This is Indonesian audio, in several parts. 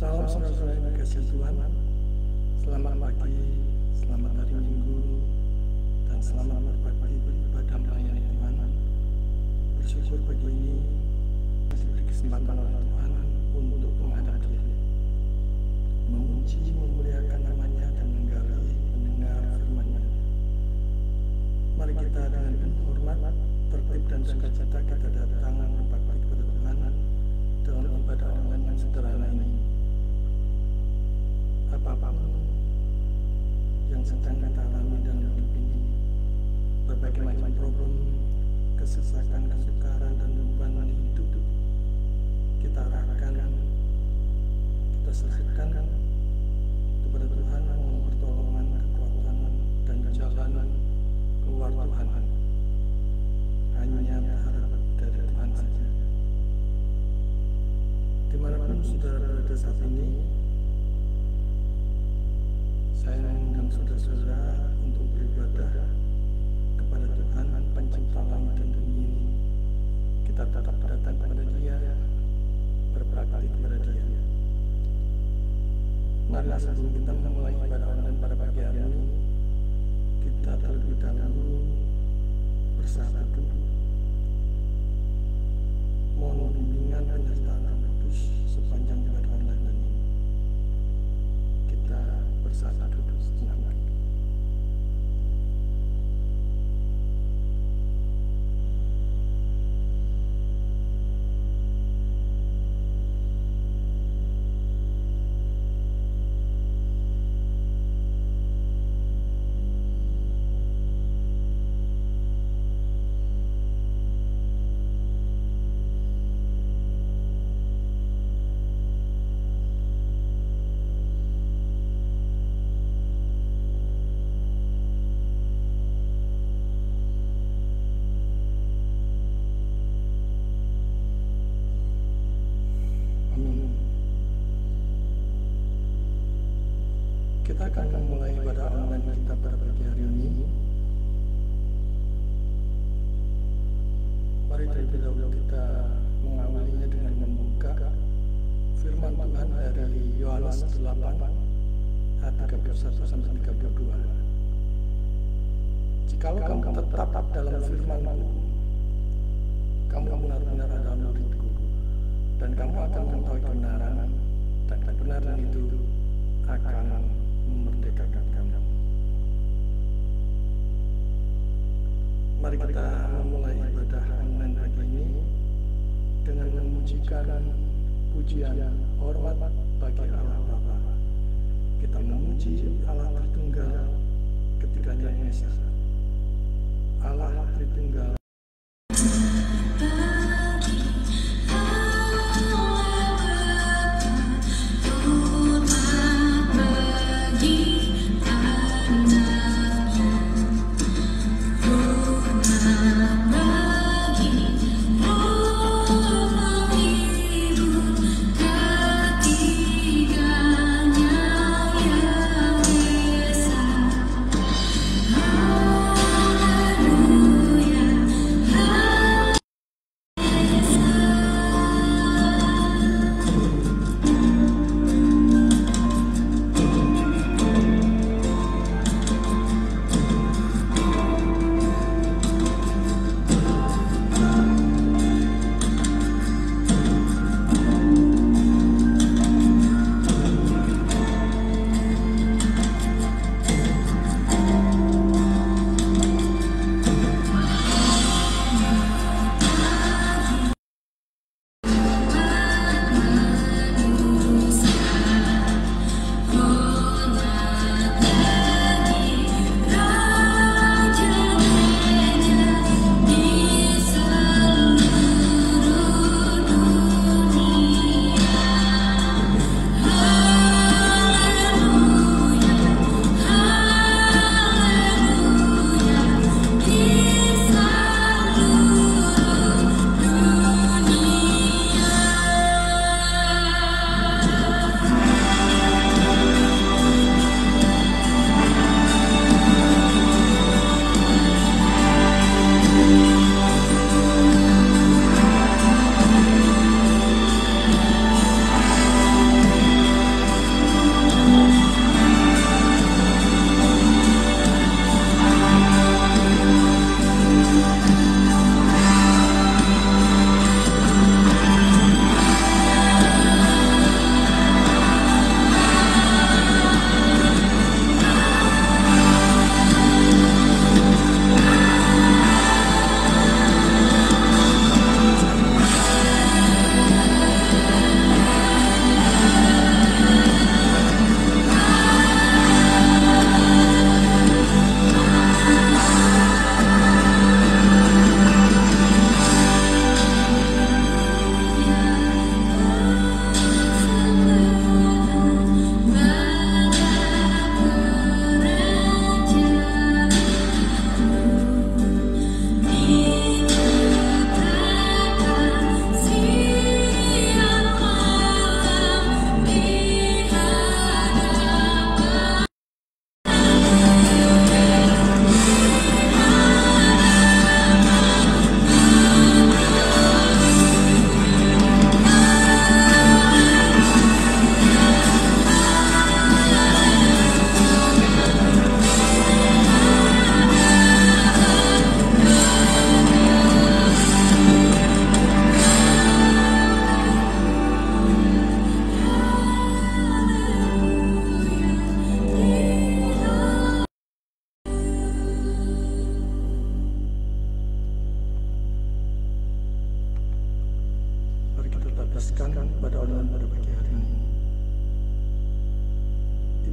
Salam saudara yang dikasihi Tuhan. Selamat pagi, selamat hari Minggu, dan selamat berbakti beribadah melayani Tuhan. Bersyukur pagi ini masih diberi kesempatan oleh Tuhan untuk menghadap Dia, memuji, memuliakan namanya, dan menggali mendengar firman-Nya. Mari kita dengan penuh hormat, tertib dan sukacita kita datang berbakti kepada Tuhan dalam ibadah online yang sederhana ini. Apapun yang sedang kita alami dalam hidup ini, berbagai macam problem, kesesakan, kesukaran, dan beban hidup, kita arahkan, kita serahkan kepada Tuhan, mohon pertolongan, kekuatan, dan jalan keluar Tuhan. Hanya berharap dari Tuhan saja. Dimanapun saudara berada saat ini, saya mengundang saudara-saudara untuk beribadah kepada Tuhan, pencipta langit dan bumi ini. Kita tetap datang kepada Dia, berbakti kepada Dia. Marilah sebelum kita memulai ibadah online pada pagi hari ini, kita terlebih dahulu bersatu. Mohon bimbingan penyertaan Roh Kudus sepanjang ibadah online ini. Kita bersatu sejenak. Kita akan memulai ibadah online kita pada pagi hari ini. Mari terlebih dahulu kita mengawalinya dengan membuka firman Tuhan dari Yohanes 8 ayat 31 sampai 32. Jikalau kamu tetap dalam firman-Ku, kamu benar-benar adalah murid-Ku, dan kamu akan mengetahui kebenaran, dan kebenaran itu akan memerdekakan kamu. Mari kita memulai ibadah online pagi ini dengan memujikan pujian hormat bagi Allah Bapa. Kita memuji Allah Tritunggal ketika Dia Esa. Allah Tritunggal. Hallelujah.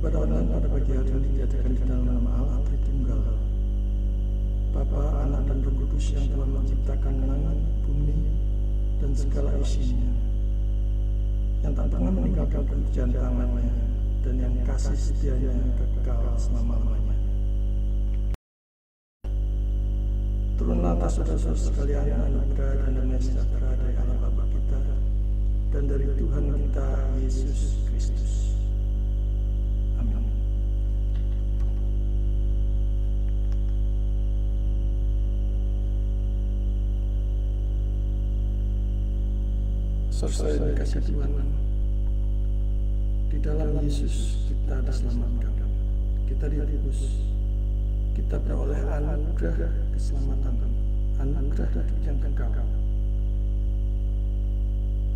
Peribadahan pada pagi hari ini diadakan di dalam nama Allah Tritunggal, Bapa, Anak, dan Roh Kudus yang telah menciptakan langit, bumi, dan segala isinya, yang tak pernah meninggalkan pekerjaan tangannya, dan yang kasih setianya kekal selama-lamanya. Turunlah atas saudara-saudara sekalian anugerah dan damai sejahtera dari Allah Bapa kita dan dari Tuhan kita Yesus Kristus. Amin. Saudara yang dikasihi Tuhan, di dalam Yesus kita diselamatkan, kita ditebus, kita beroleh anugerah keselamatan, anugerah hidup yang kekal.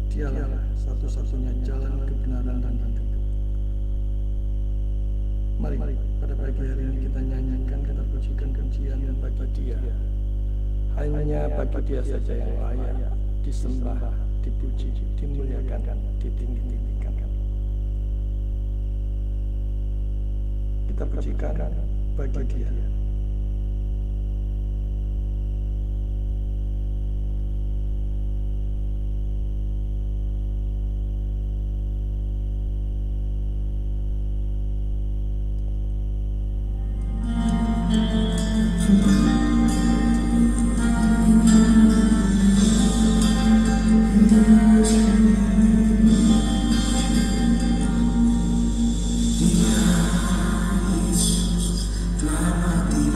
Dialah satu-satunya jalan kebenaran dan hidup. Mari pada pagi hari ini kita nyanyikan, kita pujikan pujian bagi Dia. Hanya bagi Dia saja yang layak disembah, dipuji, dimuliakan, ditinggi-tinggikan. Kita pujikan bagi Dia. Dia Yesus telah mati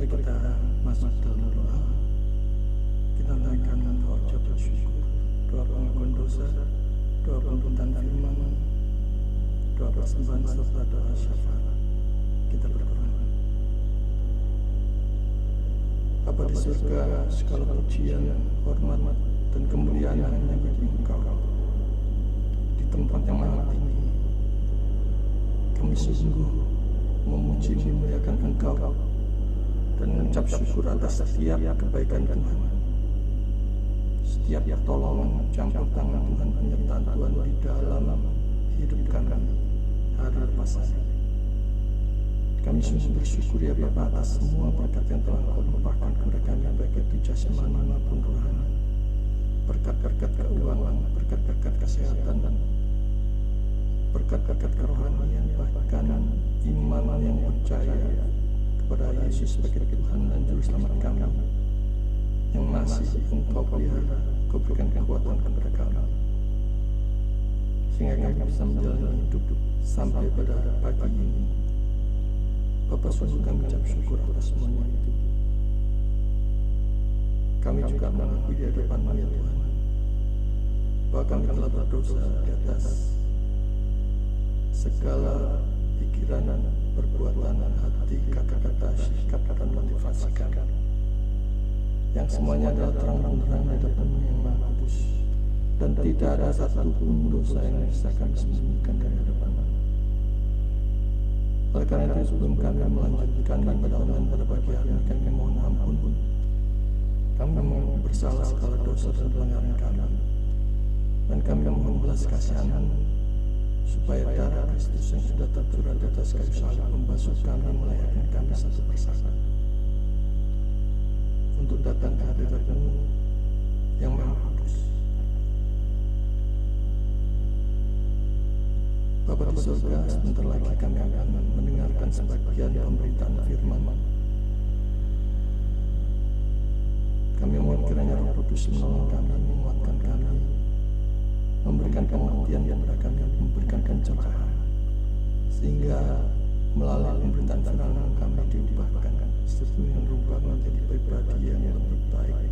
Mari kita masuk dalam doa. Kita naikkan doa ucapan syukur, doa pengakuan dosa, doa penuntutan firman, doa persembahan serta doa syafaat. Kita berdoa. Bapa di surga, segala pujian, hormat, dan kemuliaan hanya bagi Engkau. Di tempat yang maha tinggi, kami sungguh memuji memuliakan Engkau dan mengucap syukur atas setiap kebaikan Tuhan, setiap pertolongan, campur tangan Tuhan, penyertaan Tuhan di dalam hidup kami hari lepas hari. Kami sungguh bersyukur ya Bapa atas semua berkat yang telah Kau limpahkan kepada kami, baik itu jasmani maupun rohani. Berkat-berkat keuangan, berkat-berkat kesehatan, dan berkat-berkat kerohanian, bahkan iman yang percaya kepada Yesus sebagai Tuhan dan Juru Selamat kami, yang masih Engkau pelihara, Kau berikan kekuatan kepada kami, sehingga kami bisa menjalani hidup sampai pada pagi ini. Bapa, sungguh kami ucap syukur atas semuanya itu. Kami juga mengakui di hadapan-Mu ya Tuhan, bahwa kami telah berdosa di atas segala pikiran, perbuatan, hati, kata-kata, sikap, dan motivasi kami, yang semuanya adalah terang benderang di hadapan-Mu yang Maha Kudus, dan tidak ada satu pun dosa yang bisa kami sembunyikan dari hadapan-Mu. Oleh karena itu, sebelum kami melanjutkan ibadah online pada pagi hari, kami mohon ampun. Kami memang bersalah segala dosa dan pelanggaran kami, dan kami mohon belas kasihan supaya darah Kristus yang sudah tercurah di atas kayu salib membasuh kami, melayakkan kami satu persatu untuk datang ke hadirat-Mu yang Maha Kudus. Bapa di surga, sebentar lagi kami akan mendengarkan sebagian pemberitaan firman-Mu. Kami mohon kiranya Roh Kudus menolong kami, menguatkan kami, memberikan pengertian kepada kami, memberikan pencerahan, sehingga melalui pemberitaan firman kami diubahkan, sesungguhnya berubah menjadi pribadi yang lebih baik,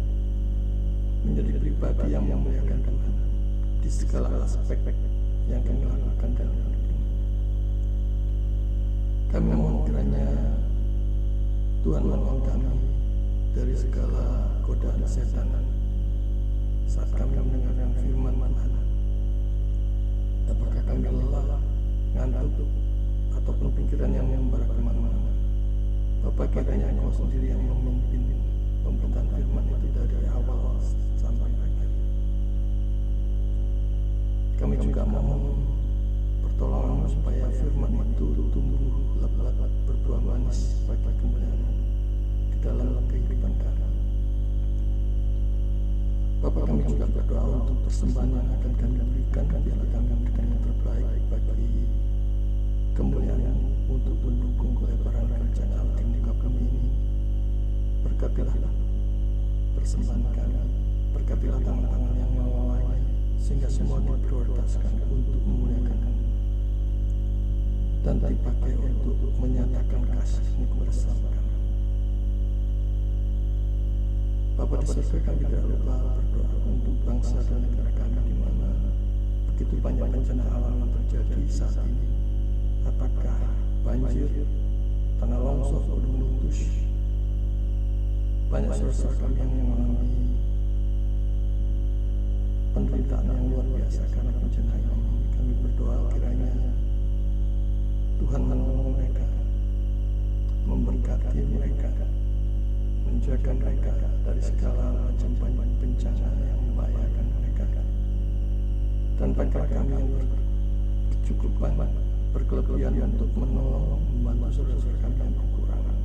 menjadi pribadi yang memuliakan Tuhan di segala aspek yang kami lakukan dalam hidup ini. Kami mohon kiranya Tuhan menolong kami dari segala godaan setan saat kami mendengarkan firman Tuhan. Apakah kami lelah, ngantuk, ataupun pikiran yang membara kemana-mana, Bapak kiranya Engkau sendiri yang memimpin pemberitaan firman itu dari awal sampai akhir. Kami juga mohon pertolongan supaya firman itu tumbuh lebat, berbuah manis bagi kemuliaan di dalam kehidupan kami. Bapak, kami juga berdoa untuk persembahan yang akan kami berikan, biarlah kami memberikan yang terbaik bagi kemuliaan untuk mendukung kelebaran kerajaan Allah di muka bumi ini. Berkatilah persembahan kami, berkatilah tangan-tangan yang mengawalnya, sehingga semua diprioritaskan untuk memuliakan dan dipakai untuk menyatakan kasih-Mu bersama kami. Bapa di surga, kami tidak lupa berdoa untuk bangsa dan negara kami, di mana begitu banyak bencana alam yang terjadi saat ini. Apakah banjir, tanah longsor, gunung meletus, banyak saudara kami yang mengalami penderitaan yang luar biasa karena bencana ini. Kami berdoa kiranya Tuhan menolong mereka, memberkati mereka, menjaga mereka dari segala macam bencana yang membahayakan mereka, dan bagi kami yang berkecukupan, berkelebihan untuk menolong, membantu saudara-saudara kami yang kekurangan.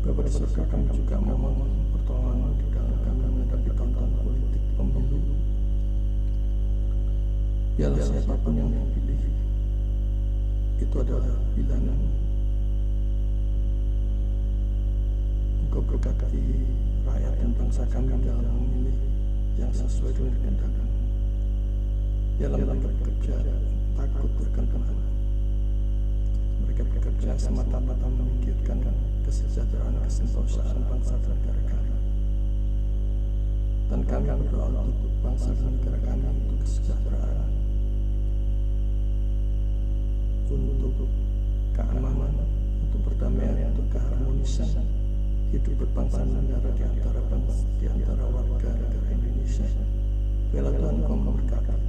Bapa di surga, kami juga memohon pertolongan di dalam kami menghadapi tahun politik pemilu. Biarlah siapapun yang dipilih itu adalah pilihan. Engkau berkati rakyat dan bangsa kami dalam memilih yang sesuai dengan kehendak-Mu. Biarlah mereka bekerja takut akan Tuhan. Mereka bekerja bukan semata-mata memikirkan kesejahteraan kesentosaan bangsa dan negara kami. Dan kami berdoa untuk bangsa dan negara kami untuk kesejahteraan, untuk keamanan, untuk perdamaian, untuk keharmonisan hidup berbangsa dan negara di antara warga negara Indonesia. Bila Tuhan Kau memberkati.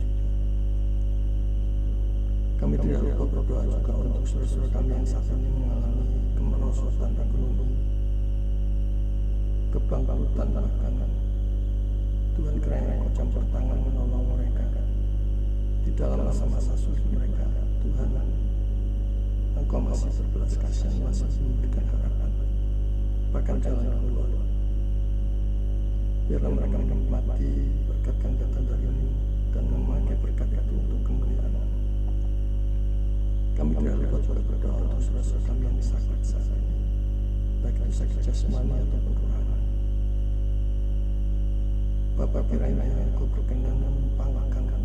Kami tidak lupa berdoa juga untuk saudara-saudara kami yang saat ini mengalami kemerosotan ekonomi, kebangkrutan bahkan. Tuhan, kiranya Kau campur tangan menolong mereka di dalam masa-masa sulit mereka. Tuhan, Engkau masih berbelas kasihan, masih memberikan harapan, bahkan jalan keluar. Biarlah mereka menikmati berkat yang datang darimu dan memakai berkat itu untuk kemuliaan. Kami tidak lupa juga berdoa untuk saudara-saudara kami yang sakit saat ini, baik itu sakit jasmani ataupun rohani. Bapa, kiranya Engkau berkenan menumpangkan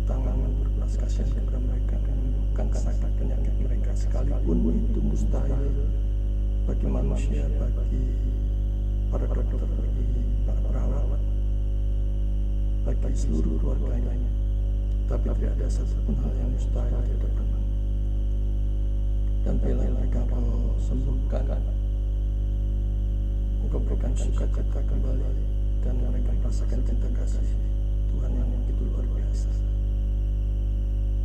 tangan berbelas kasihan kepada mereka dan menyembuhkan sakit penyakit mereka, sekalipun itu mustahil bagi manusia, bagi para dokter, bagi para perawat, bagi seluruh keluarganya. Tapi tidak ada satupun hal yang mustahil di hadapan-Mu. Dan bila mereka Kau sembuhkan, Engkau berikan sukacita kembali, dan mereka merasakan cinta kasih Tuhan yang begitu luar biasa.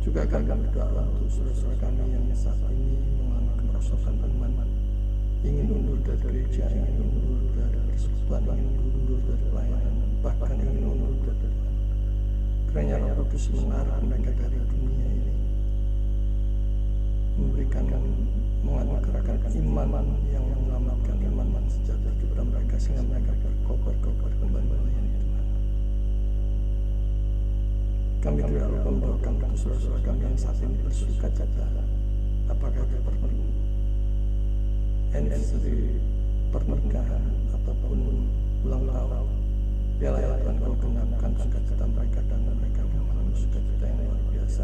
Juga kami berdoa untuk saudara-saudara kami yang saat ini mengalami kemerosotan iman, ingin mundur dari gereja, ingin mundur dari persekutuan, ingin mundur dari pelayanan, bahkan ingin mundur dari Tuhan. Kiranya Roh Kudus menarik mereka dari dunia ini, memberikan menganugerahkan iman yang menyelamatkan, iman sejati kepada mereka, sehingga mereka berkobar-kobar kembali melayani Tuhan. Kami tidak lupa mendoakan untuk saudara-saudara kami yang saat ini bersukacita, apakah itu anniversary pernikahan ataupun ulang tahun. Biarlah ya Tuhan Kau genapkan sukacita mereka, dan mereka mengalami sukacita yang luar biasa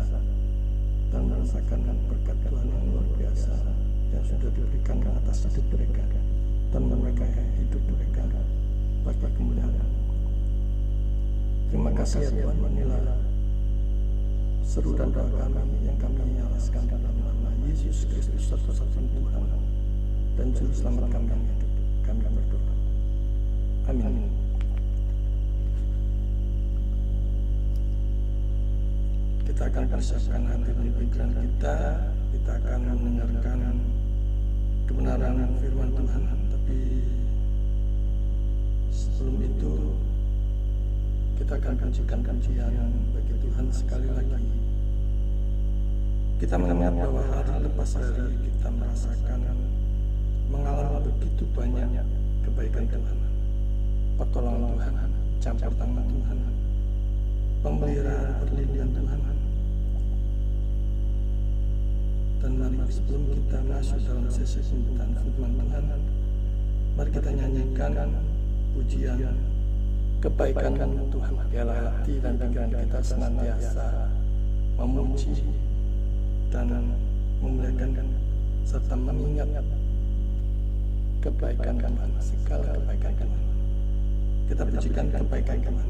dan merasakan berkat Tuhan yang luar biasa yang sudah diberikan ke atas hidup mereka, dan mereka hidup mereka bagi kemuliaan. Terima kasih ya Tuhan, inilah seru dan doa kami yang kami alaskan dalam nama Yesus Kristus satu-satunya Tuhan dan Juru Selamat kami yang hidup. Kami berdoa. Amin. Kita akan persiapkan hati dan pikiran kita. Kita akan mendengarkan kebenaran firman Tuhan. Tapi sebelum itu kita akan kajikan kajian bagi Tuhan sekali lagi. Kita mengingat bahwa hari lepas hari kita merasakan mengalami begitu banyak kebaikan Tuhan, pertolongan Tuhan, campur tangan Tuhan, pemeliharaan perlindungan Tuhan. Dan mari sebelum kita masuk dalam sesi pembacaan firman Tuhan, mari kita nyanyikan pujian kebaikan Tuhan. Biarlah hati dan pikiran kita senantiasa memuji dan memuliakan serta mengingat kebaikan Tuhan, segala kebaikan Tuhan. Kita pujikan kebaikan Tuhan.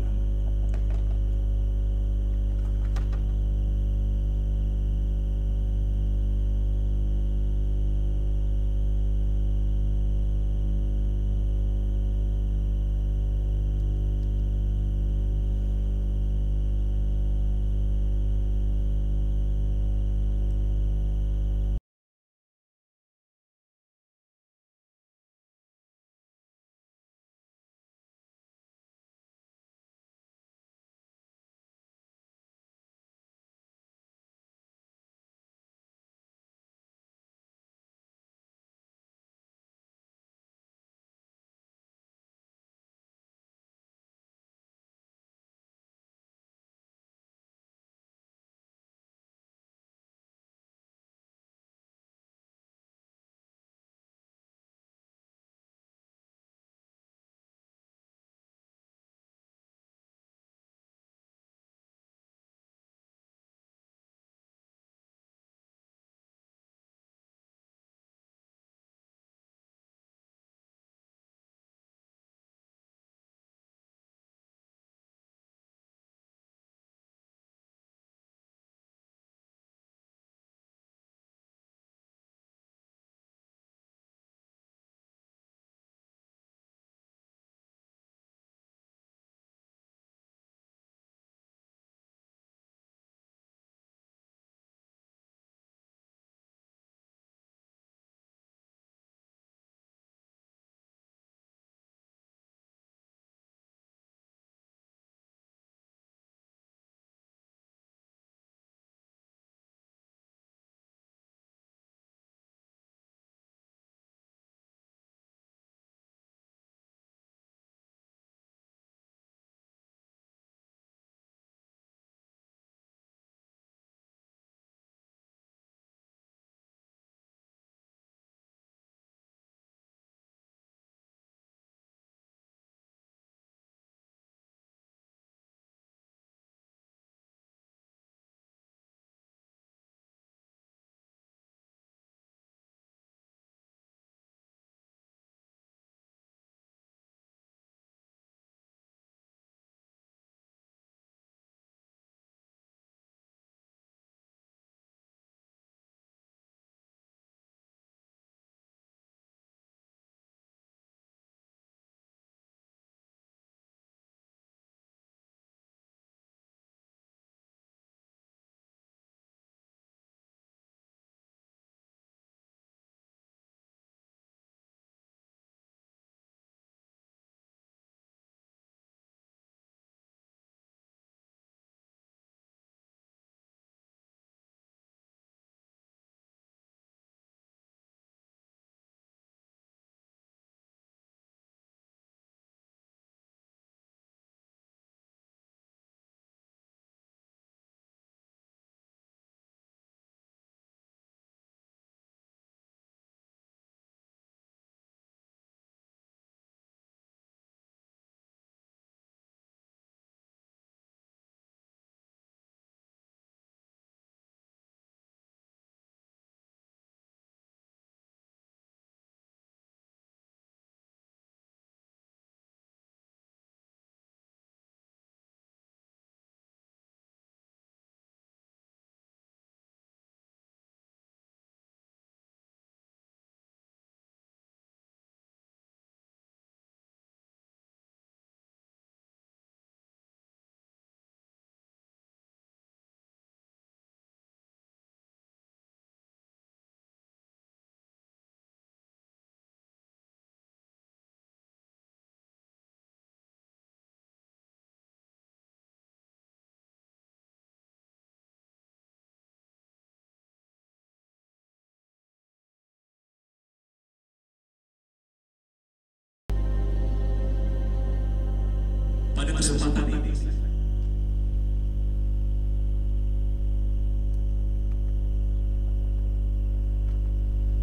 kesempatan ini.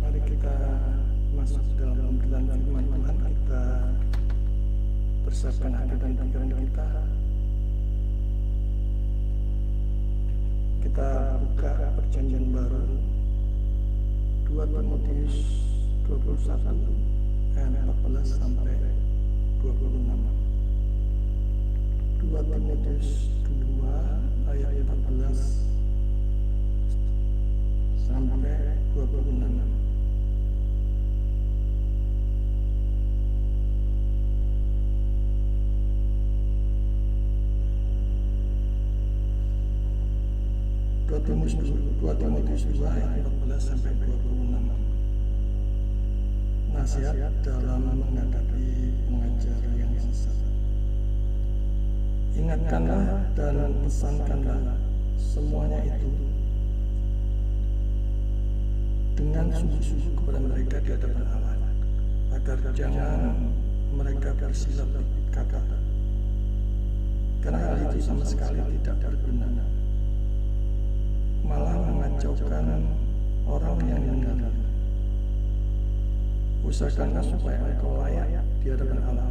Mari kita masuk dalam pemberitaan firman Tuhan. Kita persiapkan hati dan pikiran kita. Kita buka perjanjian baru 2 Timotius 21 ayat 14 sampai 26. 2 Timotius 2 ayat 14 sampai 26. Dua Timotius 2 ayat 14 sampai 26. Nasihat dalam menghadapi pengajar yang sesat. Ingatkanlah dan pesankanlah semuanya itu dengan sungguh-sungguh kepada mereka di hadapan Allah, agar jangan mereka bersilap kata, karena hal itu sama sekali tidak berguna, malah mengacaukan orang yang mendengar. Usahakanlah supaya engkau layak di hadapan Allah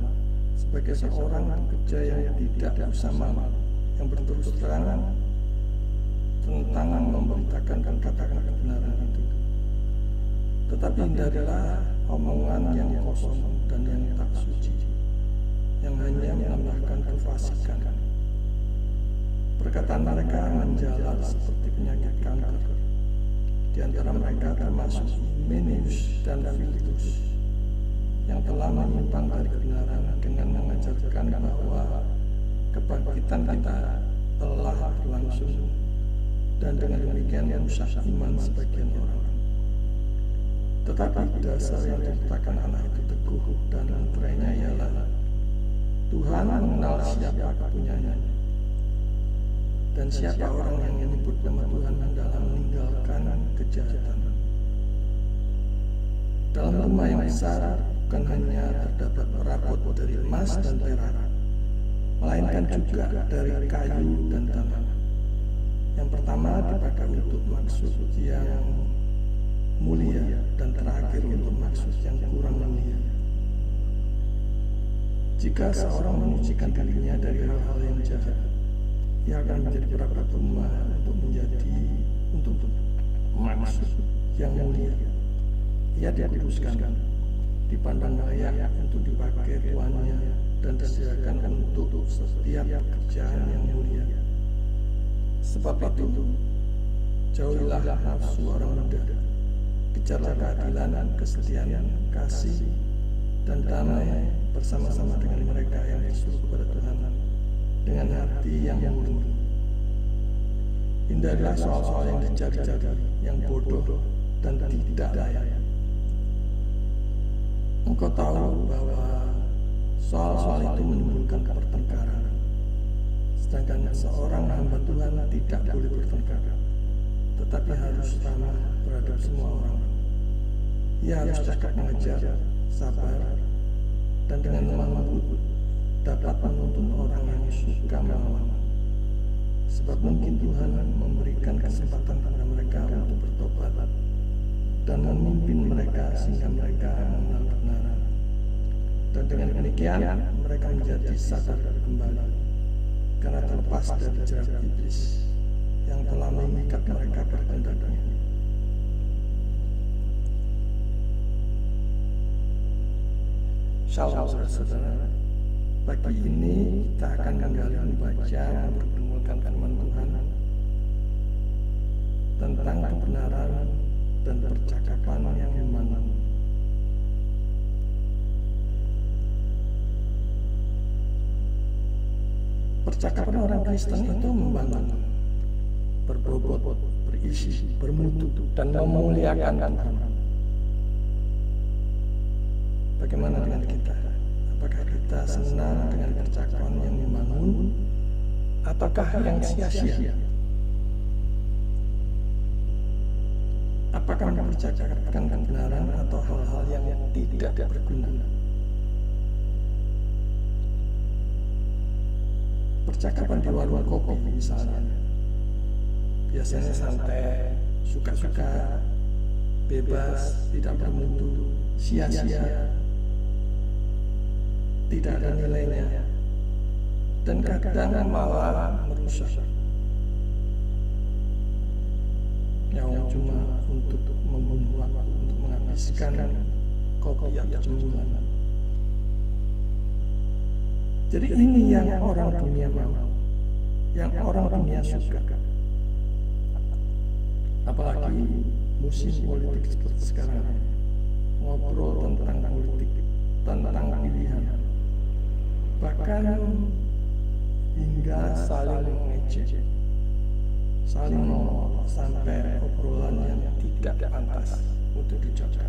sebagai seorang pekerja yang tidak usama, yang berterus terang tentang memberitakan dan katakan kebenaran itu. Tetapi hindarilah omongan yang kosong dan yang tak suci, yang hanya menambahkan kefasikan. Perkataan mereka menjalar seperti penyakit kanker. Di antara mereka termasuk Hymenaeus dan Philetus, yang telah menyimpang dari kebenaran dengan mengajarkan bahwa kebangkitan kita telah berlangsung, dan dengan demikian merusak iman sebagian orang. Tetapi dasar yang diletakkan Allah itu teguh, dan antaranya ialah Tuhan mengenal siapa kepunyanya, dan siapa orang yang menyebut nama Tuhan dalam meninggalkan kejahatan. Dalam rumah yang besar bukan hanya terdapat perabot dari emas dan perak, melainkan juga dari kayu dan tanah. Yang pertama dipakai untuk maksud yang mulia, dan terakhir untuk maksud yang kurang mulia. Jika seorang menyucikan dirinya dari hal-hal yang jahat, ia akan menjadi perabot rumah untuk maksud yang mulia. Ia dikuduskan, dipandang layak untuk dipakai tuannya, dan disediakan untuk setiap pekerjaan yang mulia. Sebab itu, jauhilah nafsu orang muda, kejarlah keadilan, kesetiaan, kasih, dan damai bersama-sama dengan mereka yang disuruh kepada Tuhan dengan hati yang murni. Hindarilah soal-soal yang dicari-cari, yang bodoh dan tidak layak. Engkau tahu bahwa soal-soal itu menimbulkan pertengkaran, sedangkan seorang hamba Tuhan tidak boleh bertengkar, tetapi harus ramah terhadap semua orang. Ia harus cakap mengajar, sabar, dan dengan lemah lembut dapat menuntun orang yang suka melawan. Sebab mungkin Tuhan memberikan kesempatan kepada mereka untuk bertobat dan memimpin mereka sehingga mereka mengenal kebenaran. Dan dengan demikian mereka menjadi sadar kembali, karena terlepas dari jerat iblis yang telah mengikat mereka berkehendaknya. Shalom saudara-saudara. Pagi ini kita akan kembali membaca mempertemukan firman Tuhan tentang kebenaran dan percakapan yang membangun. Percakapan orang Kristen itu membangun, berbobot, berisi, bermutu, dan memuliakan Tuhan. Bagaimana dengan kita? Apakah kita senang dengan percakapan yang membangun, ataukah yang sia-sia? Apakah mempercakapkan kebenaran atau hal-hal yang tidak berguna? percakapan di warung kopi misalnya, biasanya santai, suka-suka, bebas, tidak bermutu, sia-sia, tidak ada nilainya, dan kadang malah merusak. Yang cuma untuk membunuh waktu, untuk menghabiskan kopi atau cemilan. Jadi ini yang orang dunia mau, yang orang dunia suka. Apalagi musim politik seperti sekarang, ngobrol tentang politik, tentang pilihan, bahkan hingga saling mengejek, saling mengolok, sampai obrolan yang tidak pantas untuk diucapkan.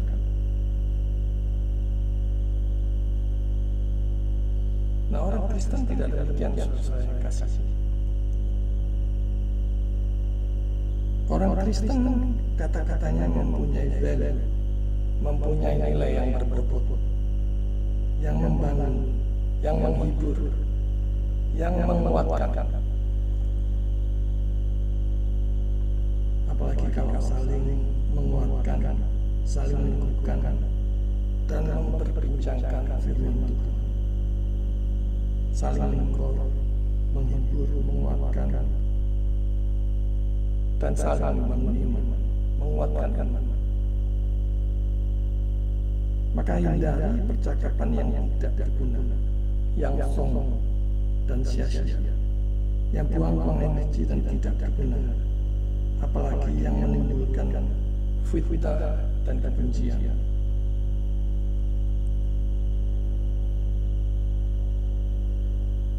Nah, orang Kristen tidak demikian, saya kasih. Orang Kristen kata-katanya mempunyai value, mempunyai nilai yang berbobot, yang membangun, yang menghibur, yang menguatkan. Apalagi kalau saling menguatkan, saling meneguhkan, dan memperbincangkan firman Tuhan. Saling menghibur, menguatkan, dan saling membangun iman, menguatkan iman. Maka hindari percakapan yang tidak berguna, yang sombong dan sia-sia, yang buang-buang energi dan tidak berguna, apalagi yang menimbulkan fitnah dan kebencian.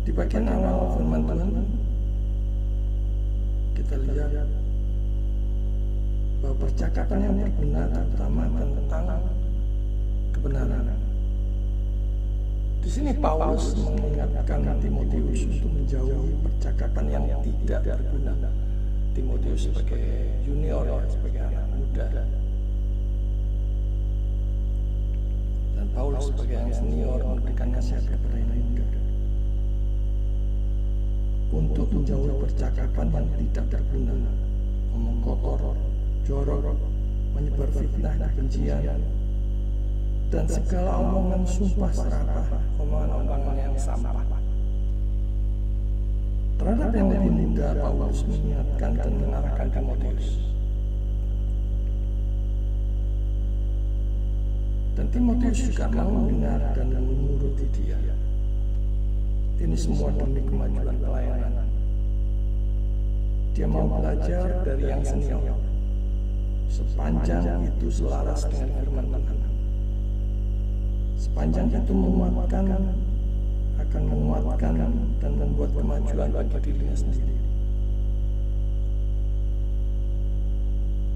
Di bagian awal firman Tuhan, kita lihat bahwa percakapan yang berguna terutama tentang kebenaran. Di sini Paulus mengingatkan Timotius untuk menjauhi percakapan yang tidak berguna. Timotius sebagai junior, sebagai anak muda, dan Paulus sebagai yang senior memberikan nasihat kepada yang muda untuk menjauhi percakapan yang tidak berguna, ngomong kotor, jorok, menyebar fitnah, kebencian, dan segala omongan sumpah serapah, omongan-omongan yang sampah. Terhadap yang lebih muda, Paulus mengingatkan dan mengarahkan Timotius. Dan Timotius juga mau mendengar dan menuruti dia. Ini semua demi kemajuan pelayanan. Dia mau belajar dari yang senior, sepanjang itu selaras dengan firman Tuhan. Sepanjang itu akan menguatkan dan membuat kemajuan bagi dirinya sendiri.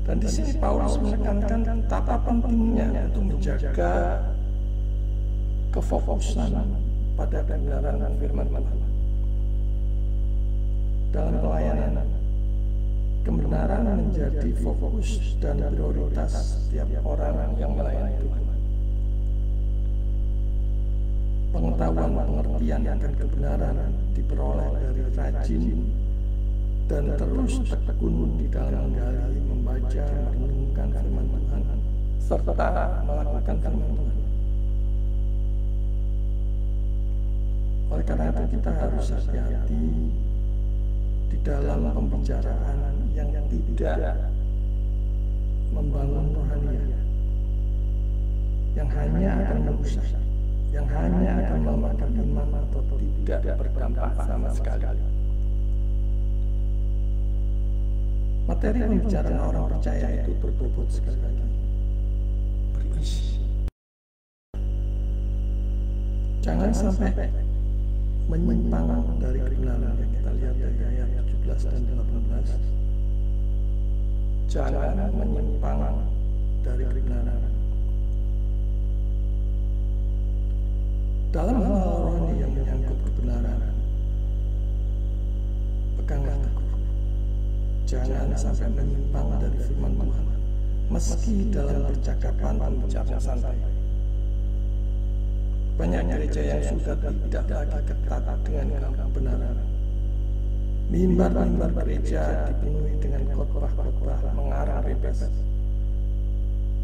Dan di sini Paulus menekankan betapa pentingnya untuk menjaga kefokusan pada kebenaran dan firman Tuhan. Dalam pelayanan, kebenaran menjadi fokus dan prioritas setiap orang yang melayani Tuhan. Pengetahuan, pengertian akan kebenaran diperoleh dari rajin dan terus tekun di dalam menggali, membaca, merenungkan firman Tuhan, serta melakukan firman Tuhan. Oleh karena itu kita harus hati-hati di dalam pembicaraan yang tidak membangun rohanian, yang hanya akan merusak, yang hanya akan melemahkan iman atau tidak berdampak sama sekali. Materi pembicaraan orang percaya itu berbobot sekali lagi, berisi. Jangan sampai menyimpang dari kebenaran yang kita lihat dari ayat 17 dan 18. Jangan menyimpang dari kebenaran. Dalam hal rohani yang menyangkut kebenaran, peganglah teguh. Jangan sampai menyimpang dari firman Tuhan, meski dalam percakapan pembicaraan santai. Banyak gereja yang sudah tidak lagi ketat dengan kebenaran, Mimbar-mimbar gereja dipenuhi dengan khotbah-khotbah mengarang bebas.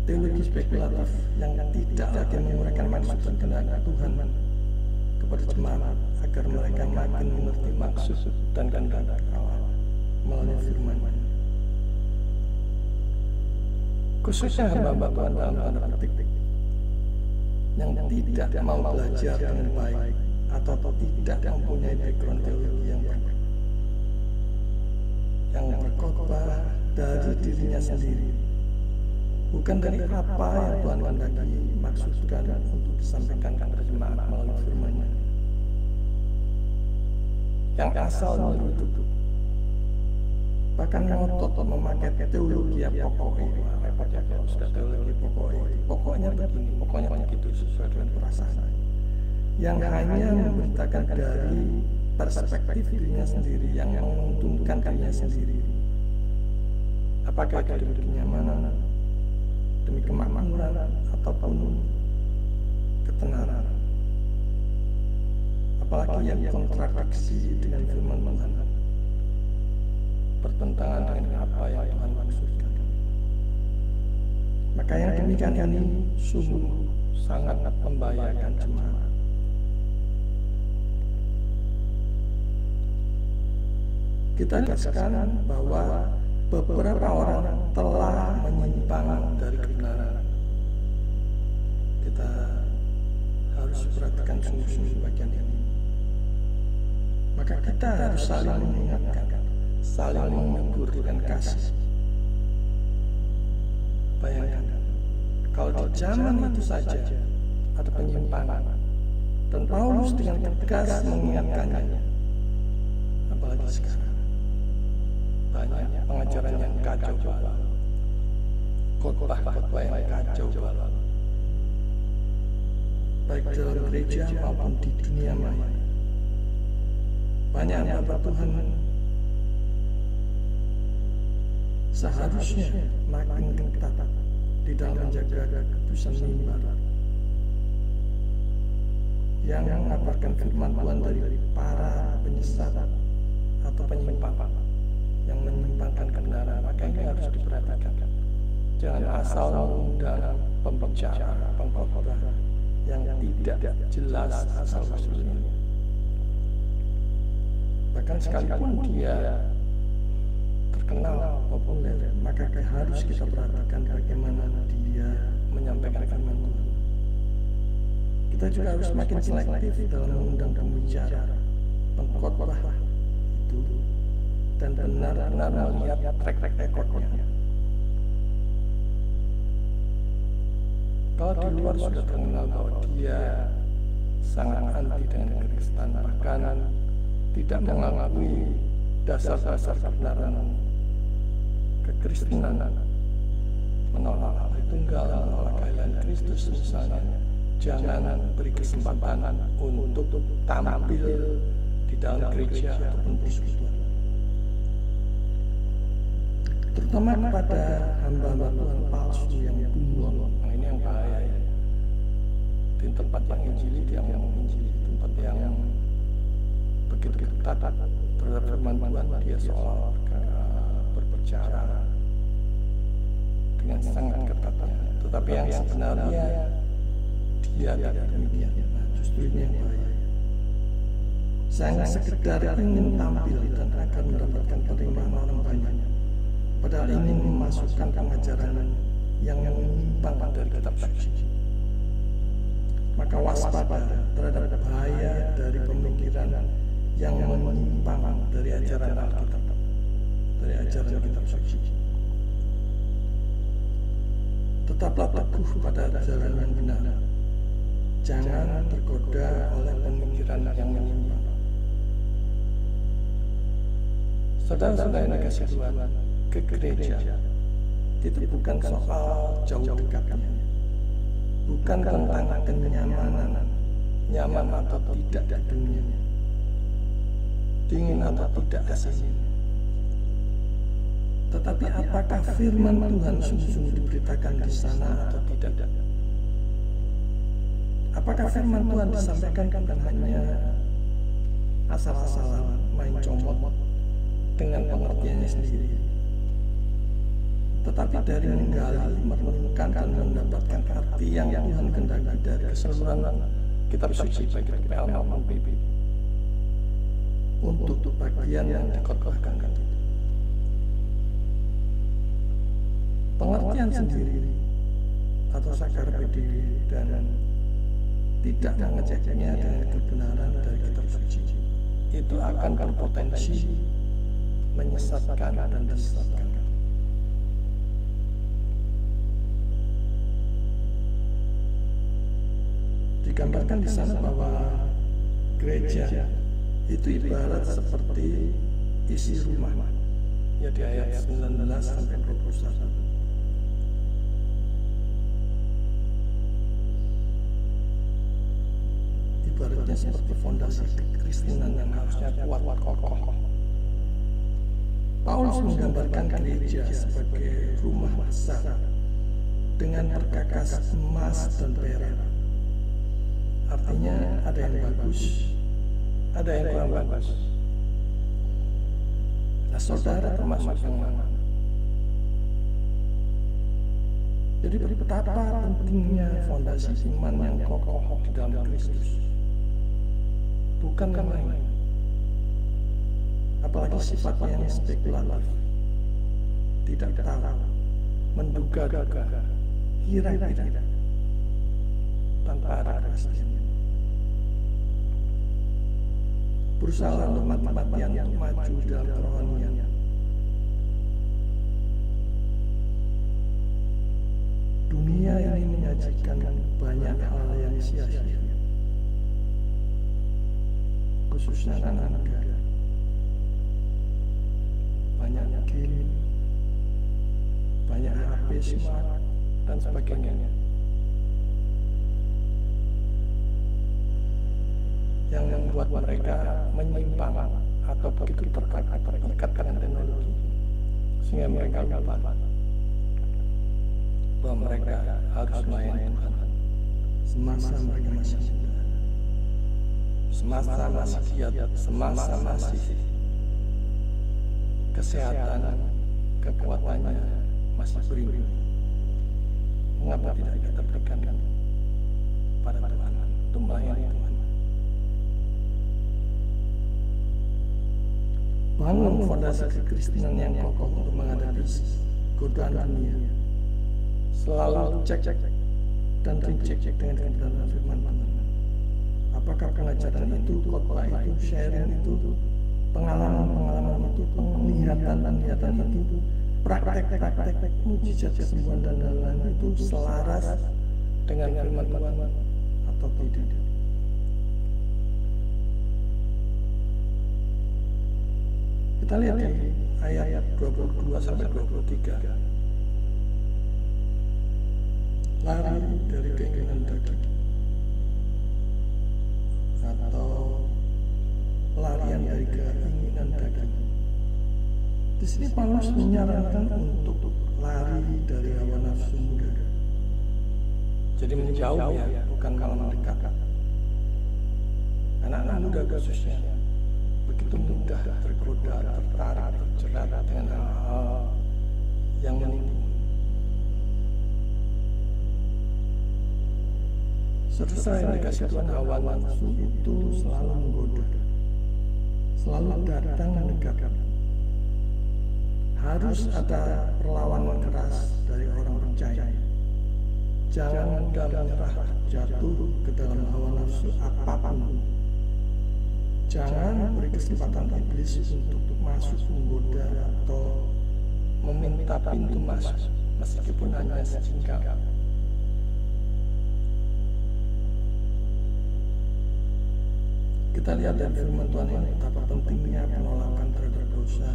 Teologi spekulatif yang tidak lagi menguraikan maksud dan kehendak Tuhan kepada jemaat agar mereka makin mengerti maksud dan kehendak Allah melalui firman-Nya. Khususnya hamba-hamba Tuhan dalam tanda petik yang tidak mau belajar dengan baik atau tidak mempunyai background teologi yang baik, yang berkhotbah dari dirinya sendiri, bukan dari apa yang Tuhan kehendaki maksudkan untuk disampaikan kepada jemaat melalui firman-Nya, yang asal menutup, bahkan ngotot memakai teologi yang pokoknya. Repot ya kalau sudah teologi pokoknya begini, pokoknya begitu sesuai dengan perasaan, yang hanya memberitakan dari perspektif dirinya sendiri, yang menguntungkan dirinya sendiri. Apakah itu demi kenyamanan, demi kemakmuran, ataupun ketenaran, apalagi yang kontradiksi dengan firman Tuhan, bertentangan dengan apa yang Tuhan maksudkan. Maka yang demikian ini sungguh sangat membahayakan jemaat. Kita lihat bahwa beberapa orang telah menyimpang dari kebenaran. Kita harus perhatikan sungguh-sungguh bagian ini. Maka kita harus saling mengingatkan, saling menegur dengan kasih. Bayangkan, kalau di zaman itu saja ada penyimpangan dan Paulus dengan tegas mengingatkannya, apalagi sekarang banyak pengajaran yang kacau balau, khotbah-khotbah yang kacau balau, baik dalam gereja maupun di dunia maya. Banyak hamba Tuhan seharusnya makin ketat di dalam menjaga kekudusan mimbar, yang mengabarkan firman Tuhan dari para penyesat atau penyimpang yang menyimpangkan kebenaran. Maka ini harus diperhatikan. Jangan asal mengundang pembicara, pengkhotbah yang tidak jelas asal usulnya. Bahkan sekalipun dia terkenal populer, maka harus kita perhatikan bagaimana dia menyampaikan firman Tuhan. Kita juga harus makin selektif dalam mengundang pembicara, pengkhotbah itu, dan benar-benar melihat track recordnya. Kalau di luar sudah terkenal bahwa dia sangat anti dengan Kristen, bahkan tidak mengakui dasar-dasar kebenaran kekristenan, menolak Allah tunggal, menolak kehadiran Kristus misalnya, jangan beri kesempatan untuk tampil di dalam gereja ataupun persekutuan, terutama kepada hamba-hamba Tuhan palsu yang bunglon. Nah, ini yang bahaya ya. Di tempat yang injili dia mau menginjili, tempat yang begitu ketat terhadap firman Tuhan, dia seolah berbicara dengan sangat ketatnya, tetapi yang sebenarnya dia tidak demikian. Nah, justru ini yang bahaya. Saya sekedar ingin tampil dan akan mendapatkan penerimaan orang banyak, padahal ingin memasukkan pengajaran yang menyimpang dari kitab suci. Maka waspada terhadap bahaya dari pemikiran yang menyimpang dari ajaran Alkitab, dari ajaran kitab suci. Tetaplah teguh pada ajaran yang benar. Jangan tergoda oleh pemikiran yang menyimpang. Saudara-saudara yang dikasihi Tuhan, ke gereja itu bukan soal jauh dekatnya, bukan tentang kenyamanan, nyaman atau tidak di dunia, dingin atau tidak asing. Tetapi apakah firman Tuhan sungguh-sungguh diberitakan di sana atau tidak? Apakah firman Tuhan disampaikan bukan hanya asal-asalan, main comot, dengan pengertiannya sendiri. Tetapi dari menggali, merenungkan dan mendapatkan arti yang Tuhan kehendaki dari keseluruhan kitab suci baik itu PL maupun PP untuk bagian yang dikotbahkan itu. Pengertian sendiri atau sakar PDW dan tidak mengeceknya dengan kebenaran dari kitab suci itu akan berpotensi menyesatkan dan disesatkan. Digambarkan di sana bahwa gereja itu ibarat seperti isi rumah, ya di ayat 19 sampai 21. Ibaratnya seperti fondasi kekristenan yang harusnya kuat kokoh. Paulus menggambarkan gereja sebagai rumah besar dengan perkakas emas dan perak. Artinya ada yang bagus, ada yang kurang bagus. Nah, saudara termasuk yang mana? Jadi betapa pentingnya fondasi iman yang kokoh di dalam Kristus. Bukan yang lain. Apalagi sifatnya yang spekulatif, tidak tahu, menduga-duga, kira-kira, tanpa ada kepastian. Berusaha untuk mati-matian maju dalam kerohanian. Dunia ini menyajikan banyak hal yang sia-sia, khususnya anak-anak. Banyak game, banyak HP smart dan sebagainya yang membuat mereka menyimpang atau begitu terikat dengan teknologi sehingga mereka lupa bahwa mereka harus melayani Tuhan semasa mereka masih muda, semasa masih giat, semasa masih kesehatan, kekuatannya masih berimbang. Mengapa tidak kita berikan pada Tuhan untuk melayani Tuhan? Bangun fondasi kekristenan yang kokoh untuk menghadapi godaan dunia. Selalu cek dan dicek dengan kebenaran firman Tuhan. Apakah pengajaran itu, khotbah itu, sharing itu, pengalaman itu, penglihatan itu, praktek mujizat kesembuhan dan lain-lain itu selaras dengan firman Tuhan atau tidak? Kita lihat di ayat 22 sampai 23. Lari dari keinginan daging atau pelarian dari keinginan daging. Di sini Paulus menyarankan untuk lari dari hawa nafsu muda. Jadi menjauh ya, bukan malah mendekat. Anak-anak muda khususnya begitu mudah tergoda, tertarik, terjerat dengan hal-hal yang menipu. Setelah yang dikasih Tuhan, hawa nafsu itu selalu menggoda, selalu datang mendekat. Harus ada perlawanan keras dari orang percaya. Jangan mudah menyerah jatuh ke dalam hawa nafsu apapun. Jangan beri kesempatan iblis untuk masuk menggoda atau meminta pintu masuk, meskipun hanya sejengkal. Kita lihat dari firman Tuhan ini betapa pentingnya penolakan terhadap dosa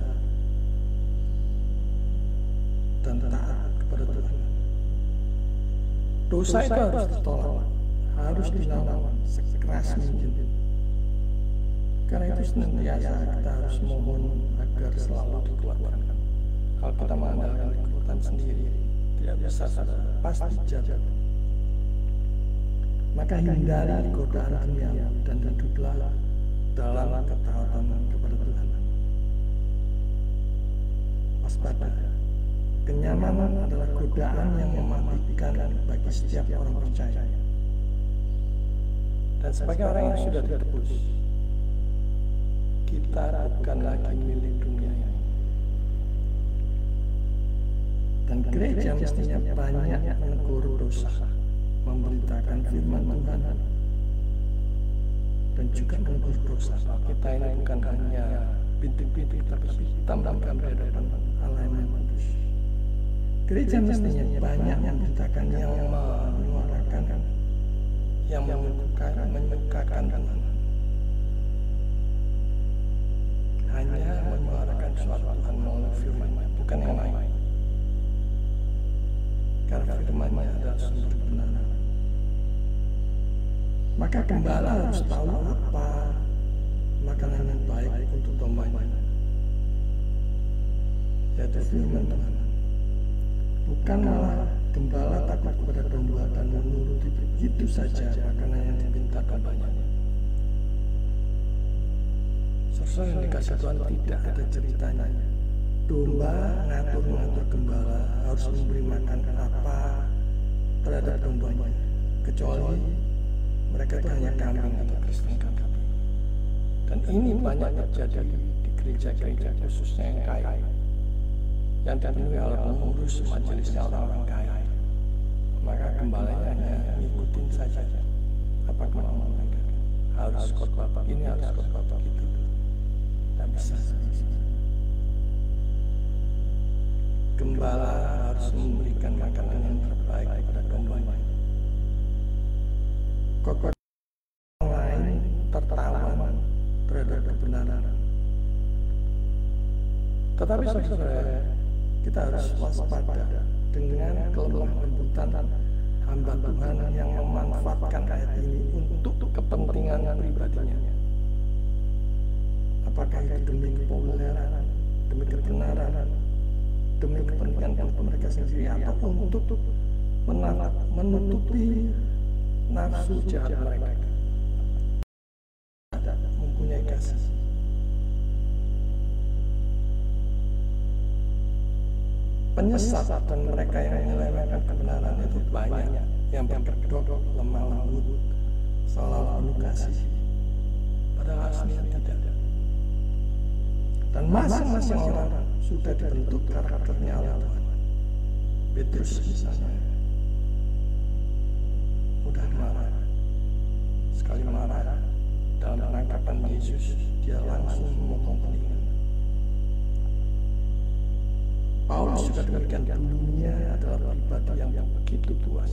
dan taat kepada Tuhan. Dosa itu harus ditolak, harus dilawan sekeras mungkin. Karena itu senantiasa kita harus mohon agar selalu dikeluarkan. Kalau kita mengandalkan kekuatan sendiri, tidak bisa pasti jatuh. Maka hindari godaan dunia dan hiduplah dalam ketaatan kepada Tuhan. waspada. Kenyamanan adalah godaan yang mematikan bagi setiap orang percaya. Dan sebagai orang yang sudah ditebus, kita bukan lagi milik dunia ini. Dan gereja mestinya banyak menegur dosa, memberitakan firman Tuhan, dan juga menegur dosa. Kita ini bukan hanya bintik-bintik, tapi hitam dan di hadapan Allah yang Maha Kudus. Gereja mestinya banyak memberitakan, yang menyuarakan, yang menyukakan Tuhan. Hanya menyuarakan suara Tuhan melalui firman-Nya, bukan yang lain. Karena firman-Nya adalah sumber kebenaran. Maka gembala harus tahu apa makanan yang baik untuk dombanya, yaitu firman Tuhan. Bukan malah gembala takut kepada domba dan menuruti begitu saja makanan yang diminta dombanya. Saudara yang dikasih Tuhan, tidak ada ceritanya domba ngatur gembala harus memberi makan apa terhadap dombanya, kecuali mereka itu hanya kambing atau Kristen kambing. Dan ini banyak terjadi di gereja-gereja, khususnya yang kaya, yang dipenuhi oleh pengurus majelisnya orang-orang kaya. Maka gembalanya hanya ngikutin saja apa kemauan mereka. Harus khotbah ini, harus khotbah begitu. Tidak bisa. Gembala harus memberikan makanan yang terbaik kepada dombanya. Kok lain tertawan terhadap kebenaran. Tetapi saudara, kita harus waspada dengan kelemah lembutan hamba Tuhan yang memanfaatkan ayat ini untuk kepentingan pribadinya. Apakah itu demi kepopuleran, demi kebenaran, demi kepentingan mereka sendiri, atau untuk menutupi nafsu jahat mereka. Mempunyai kasih. Penyesat dan mereka yang menyelewengkan kebenaran itu banyak, yang berkedok, lemah lembut, seolah penuh kasih, padahal aslinya tidak. Dan masing-masing orang sudah dibentuk karakternya oleh Tuhan. Petrus misalnya mudah marah. Sekali marah dalam penangkapan Yesus, dia langsung memotong telinga. Paulus juga demikian, dunia adalah pribadi yang begitu puas.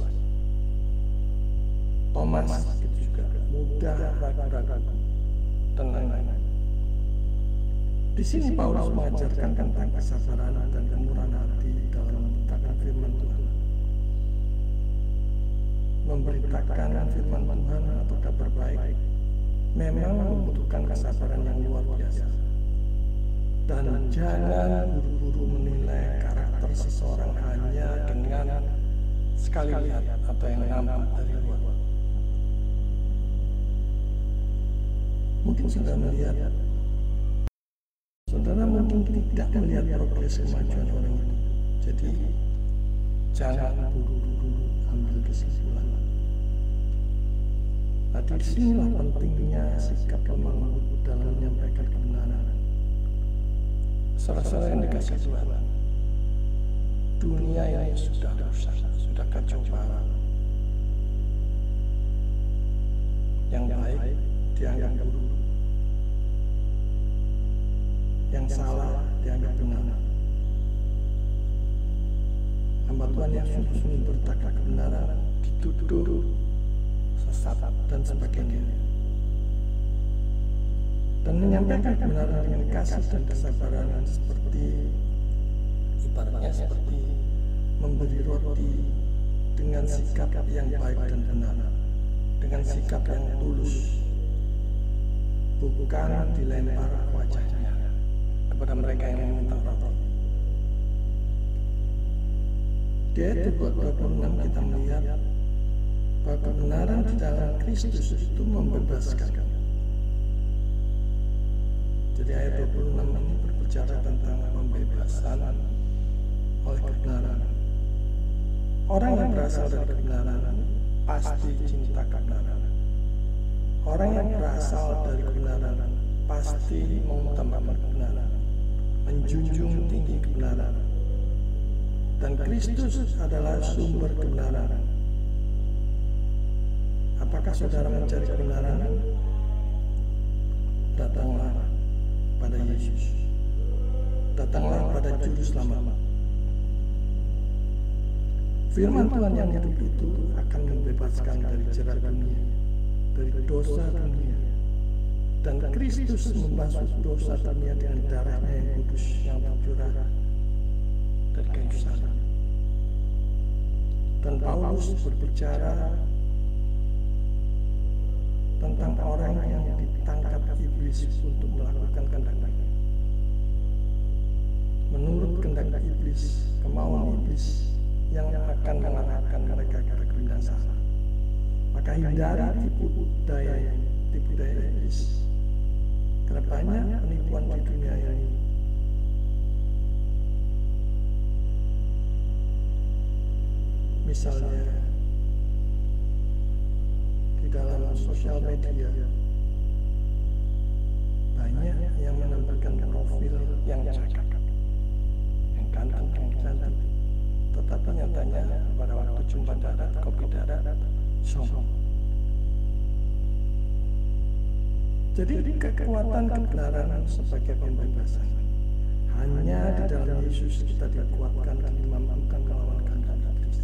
Thomas itu juga mudah ragu-ragu dan lain-lain. Di sini Paulus mengajarkan tentang kesabaran dan kemurahan hati dalam memberitakan firman Tuhan. Memberitakan firman Tuhan atau kabar baik memang membutuhkan kesabaran yang luar biasa. Dan jangan buru-buru menilai karakter seseorang hanya dengan sekali lihat atau yang nampak dari luar. Mungkin sudah melihat, saudara mungkin tidak melihat progres kemajuan orang itu. Jadi jangan buru-buru ambil kesimpulan. Nah, disinilah pentingnya sikap lemah lembut dalam menyampaikan kebenaran. Saudara yang dikasih Tuhan, dunia ini sudah rusak, sudah kacau balau. Yang baik dianggap buruk, yang salah dianggap benar. Hamba Tuhan yang sungguh-sungguh bertakwa kebenaran dituduh sesat dan sebagainya. Dan menyampaikan kebenaran dengan kasih dan kesabaran, seperti ibaratnya seperti memberi roti dengan sikap yang baik dan benar, dengan sikap yang tulus, bukan dilempar wajahnya kepada mereka yang meminta roti. Di ayat 26 kita melihat bahwa kebenaran di dalam Kristus itu membebaskan. Jadi ayat 26 ini berbicara tentang pembebasan oleh kebenaran. Orang yang berasal dari kebenaran pasti cinta kebenaran. Orang yang berasal dari kebenaran pasti mengutamakan kebenaran, menjunjung tinggi kebenaran. Dan Kristus adalah sumber kebenaran. Apakah saudara mencari kebenaran? Datanglah pada Yesus. Datanglah pada Juru Selamat. Firman Tuhan yang hidup itu akan membebaskan dari jerat dunia, dari dosa dunia. Dan Kristus membasuh dosa dunia dengan darahnya yang kudus yang tercurah dari kayu salib. Dan Paulus berbicara tentang orang yang ditangkap iblis untuk melakukan kehendaknya. Menurut kehendak iblis, kemauan iblis yang akan mengarahkan mereka ke kebinasaan. Maka hindari tipu daya iblis. Karena banyak penipuan di dunia ini. Misalnya di dalam sosial media banyak yang menampilkan profil yang cakep, yang ganteng, yang cantik, tetapi nyatanya pada waktu jumpa darat, kopi darat, sombong. Jadi kekuatan kebenaran sebagai pembebasan hanya di dalam Yesus kita dikuatkan dan dimampukan melawan kehendak iblis.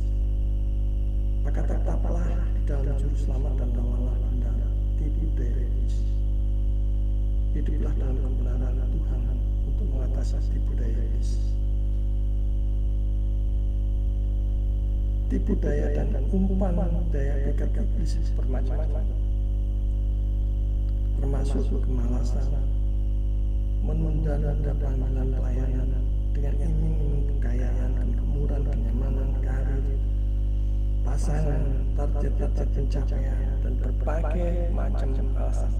Maka tetaplah di dalam Juru Selamat dan lawanlah kehendak tipu daya iblis. Hiduplah dalam kebenaran Tuhan untuk mengatasi tipu daya iblis. Tipu daya dan umpan daya pikat iblis bermacam-macam, termasuk kemalasan, menunda-nunda panggilan pelayanan dengan iming-iming kekayaan, kemudahan, kenyamanan, karir, pasangan, target-target pencapaian, dan berbagai macam alasan.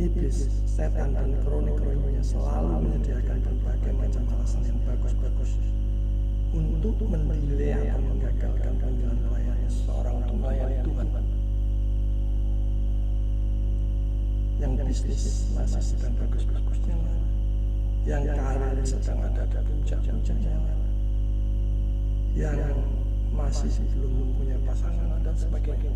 Iblis, setan, dan kroni-kroninya selalu menyediakan berbagai macam alasan yang bagus-bagus untuk mendelay atau menggagalkan panggilan pelayanan seorang untuk melayani Tuhan. Yang bisnis masih sedang bagus-bagusnya, yang karir sedang ada puncak-puncaknya, yang masih belum mempunyai pasangan dan sebagainya.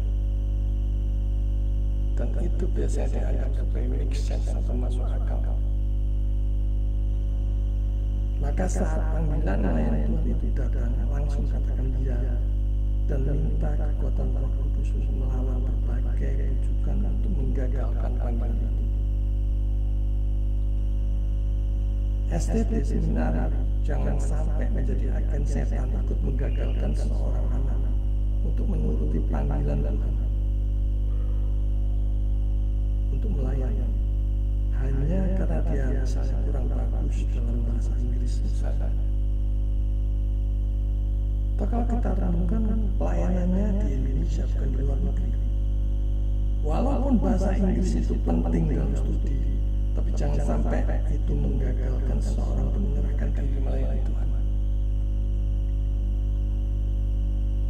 Dan itu biasanya dianggap sebagai make sense atau masuk akal. Maka saat panggilan melayani Tuhan itu datang, langsung katakan ya dan minta kekuatan Roh Kudus untuk melawan berbagai rujukan untuk menggagalkan panggilan itu. STT seminar jangan sampai menjadi agen setan ikut menggagalkan seorang anak untuk menuruti panggilan Tuhan, untuk melayani hanya karena dia misalnya kurang bagus dalam bahasa Inggris misalnya. Atau kalau kita renungkan pelayanannya di Indonesia bukan di luar negeri. Walaupun bahasa Inggris itu penting dalam studi, tapi jangan sampai itu menggagalkan seorang untuk menyerahkan diri melayani Tuhan.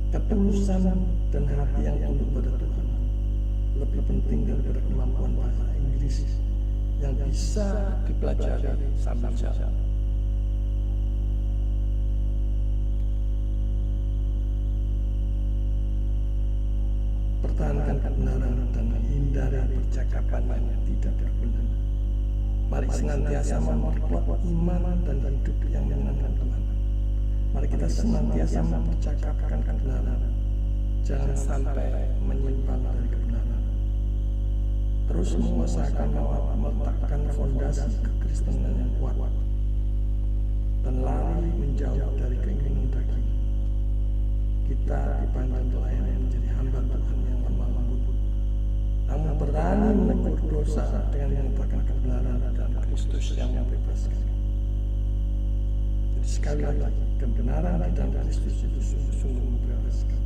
Ketulusan dan hati yang tunduk pada Tuhan lebih penting daripada kemampuan bahasa Inggris yang bisa dipelajari sambil jalan. Pertahankan kebenaran dan hindari percakapan yang tidak berguna. Mari senantiasa memperkuat iman dan hidup yang menyenangkan Tuhan. Mari kita senantiasa mempercakapkan kebenaran. Jangan sampai menyimpang dari kebenaran. Terus mengusahakan meletakkan fondasi kekristenan yang kuat dan lari menjauh dari keinginan daging. Kita dipanggil pelayanan menjadi hamba Tuhan yang lemah lembut, namun berani menegur dosa dengan menyatakan kebenaran dan Kristus yang membebaskan. Jadi sekali lagi, kebenaran di dalam Kristus itu sungguh membebaskan.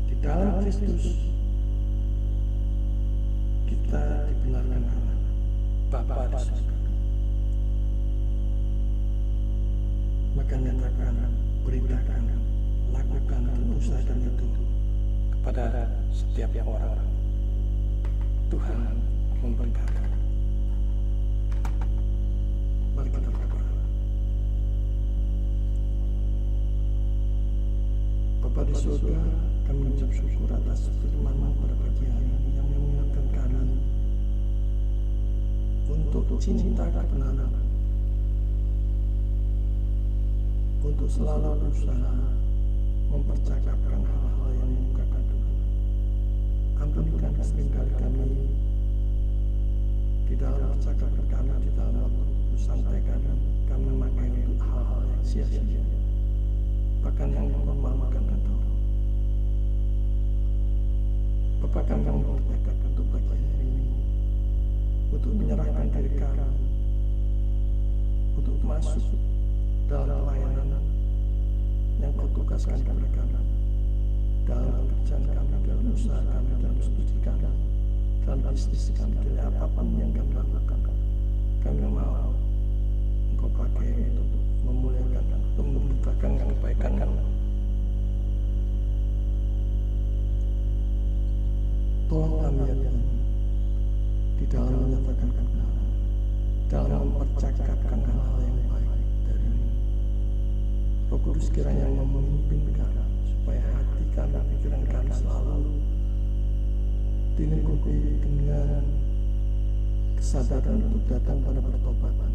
Di dalam Kristus kita dibenarkan Allah. Bapa di surga. Maka nyatakan, beritakan, lakukan dan usahakan itu kepada setiap orang. Tuhan memberkati. Mari kita berdoa. Bapa di surga, kami mengucap syukur atas firman-Mu pada pagi hari ini yang mengingatkan kami untuk cinta kebenaran, untuk selalu berusaha mempercakapkan hal-hal yang menyukakan Tuhan. Ampunikan seringkali kami di dalam percakapan kami, di dalam waktu santai kami memakai untuk hal-hal yang sia-sia, bahkan yang memalukan Engkau. Bapa, kami memberkati untuk pagi hari ini, untuk menyerahkan diri kami, untuk masuk dalam pelayanan yang Kau tugaskan kepada kami, dalam pekerjaan kami, dalam usaha kami, dalam studi kami, dalam bisnis kami, dalam apapun yang kami lakukan. Kami mau Engkau pakai untuk memuliakan, untuk memberitakan kebaikan kami. Tolong kami ya Tuhan, di dalam menyatakan kebenaran, dalam mempercakapkan hal-hal yang baik dari-Mu. Roh Kudus kiranya memimpin kami, supaya hati kami, pikiran kami selalu dilingkupi dengan kesadaran untuk datang pada pertobatan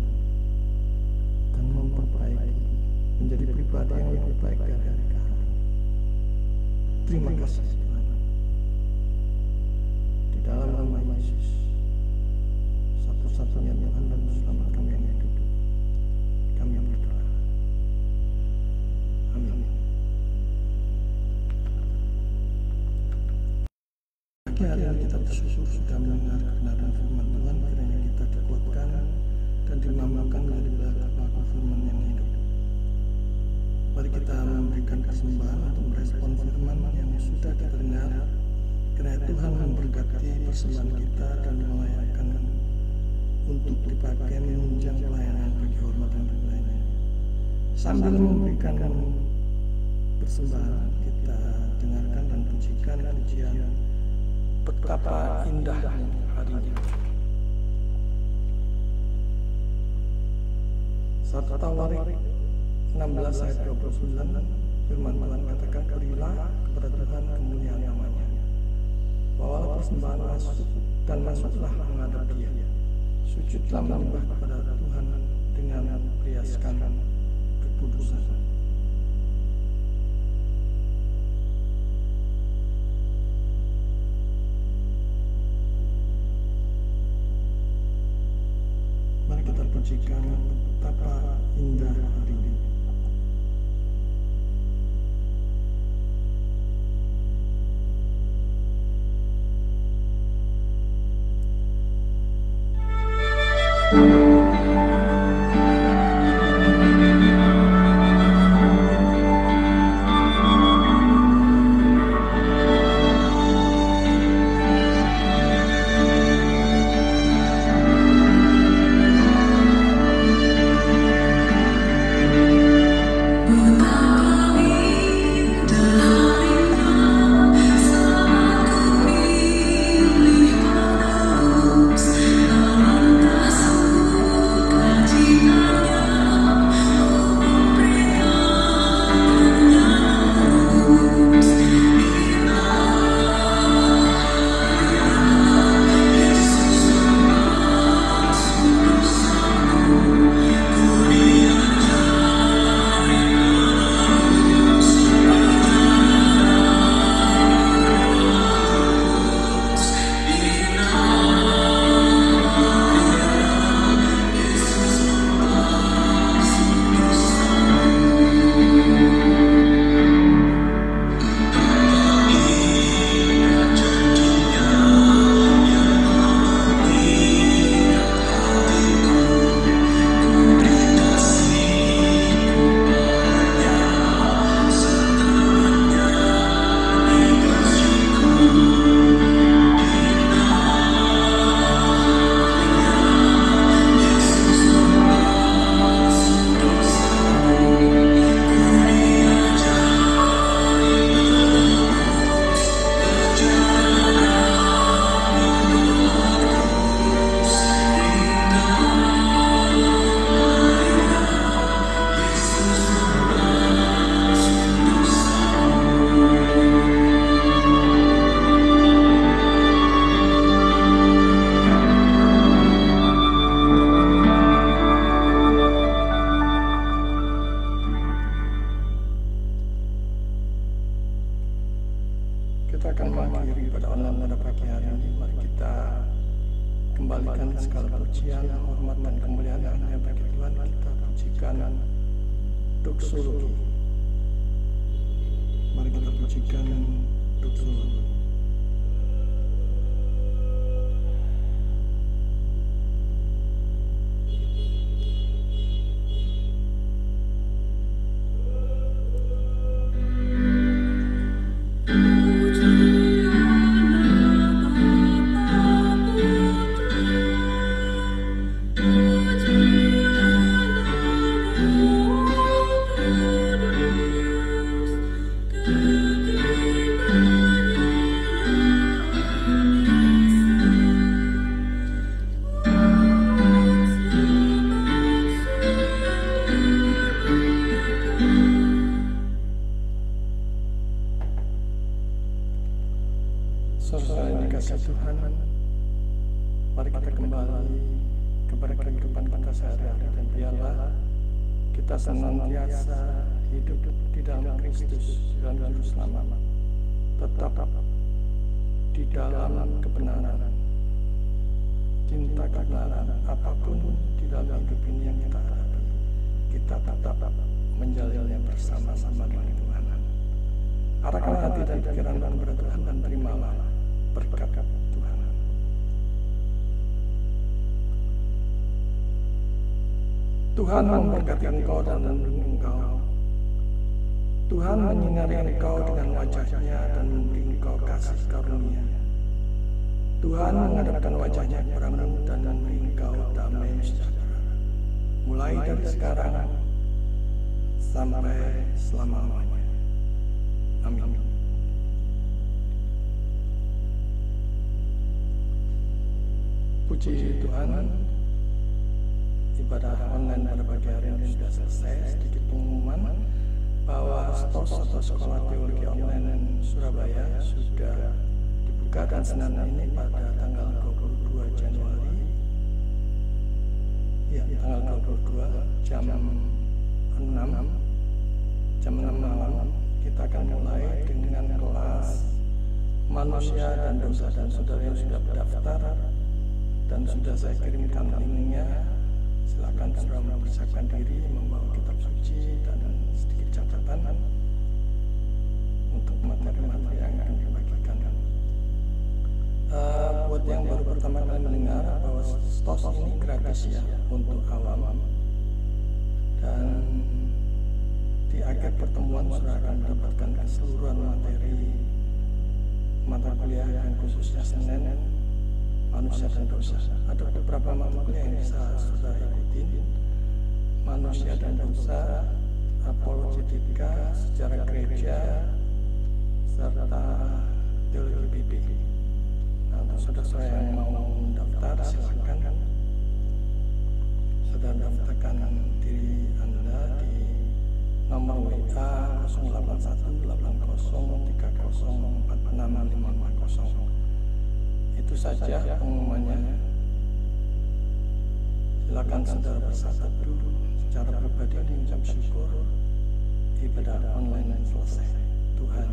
dan memperbaiki, menjadi pribadi yang lebih baik dari hari ke hari. Terima kasih Tuhan. Di dalam nama Yesus, satu-satunya Tuhan dan Selamat kami yang hidup, kami berdoa. Amin. Pagi hari ini kita bersyukur sudah mendengar kebenaran firman Tuhan. Kiranya kita dikuatkan dan dimampukan menjadi pelaku firman yang hidup. Mari kita memberikan persembahan untuk merespon firman yang sudah kita dengar. Kiranya Tuhan memberkati persembahan kita dan melayakkan untuk dipakai menunjang pelayanan bagi hormat dan lainnya. Sambil memberikan persembahan, kita dengarkan dan pujikan pujian betapa indah hari ini. 1 Tawarik 16 ayat 29, firman Tuhan katakan, berilah kepada Tuhan kemuliaan namanya, bawalah persembahan masuk dan masuklah menghadap Dia, sujudlah menyembah kepada Tuhan dengan meriaskan kekudusan. Mari kita pujikan betapa indah hari ini. kita akan mengakhiri pada online pada pagi hari ini. Mari kita kembalikan segala pujian, hormat dan kemuliaan hanya bagi Tuhan. Kita pujikan doksologi. Mari kita pujikan doksologi. Saudara yang dikasihi Tuhan, mari kita kembali kepada kehidupan kita sehari-hari, dan biarlah kita senantiasa hidup di dalam Kristus, di dalam Juru Selamat, tetap di dalam kebenaran, cinta kebenaran. Apapun di dalam hidup ini yang kita hadapi, kita tetap menjalannya bersama-sama dengan Tuhan. Arahkanlah hati dan pikiran kepada Tuhan dan terimalah berkat Tuhan. Tuhan memberkati engkau dan melindungi engkau. Tuhan menyinari engkau dengan wajah-Nya dan memberi engkau kasih karunia. Tuhan menghadapkan wajah-Nya kepadamu dan memberi engkau damai sejahtera, mulai dari sekarang sampai selama-lamanya. Amin. Puji Tuhan, ibadah online pada pagi hari ini sudah selesai. Sedikit pengumuman bahwa STOS atau Sekolah Teologi Online Surabaya sudah dibuka, dan Senin ini pada tanggal 22 Januari, ya tanggal 22 jam 6 malam kita akan mulai dengan kelas manusia dan dosa. Dan saudara yang sudah terdaftar dan sudah saya kirimkan linknya, silakan saudara mempersiapkan diri membawa kitab suci dan sedikit catatan untuk materi-materi yang akan dibagikan. Buat yang baru pertama kali mendengar bahwa STOS ini gratis ya untuk awam, dan di akhir pertemuan saudara akan mendapatkan keseluruhan materi mata kuliah yang khususnya Senin, manusia dan dosa. Ada beberapa mata kuliah yang bisa saudara ikutin: manusia dan dosa, apologetika, sejarah gereja, serta teologi bibi. Nah, untuk saudara yang mau mendaftar, silakan saudara daftarkan diri Anda di nomor WA 081803046550. Itu saja pengumumannya. Silakan saudara bersatu secara pribadi mengucap syukur ibadah online selesai. Tuhan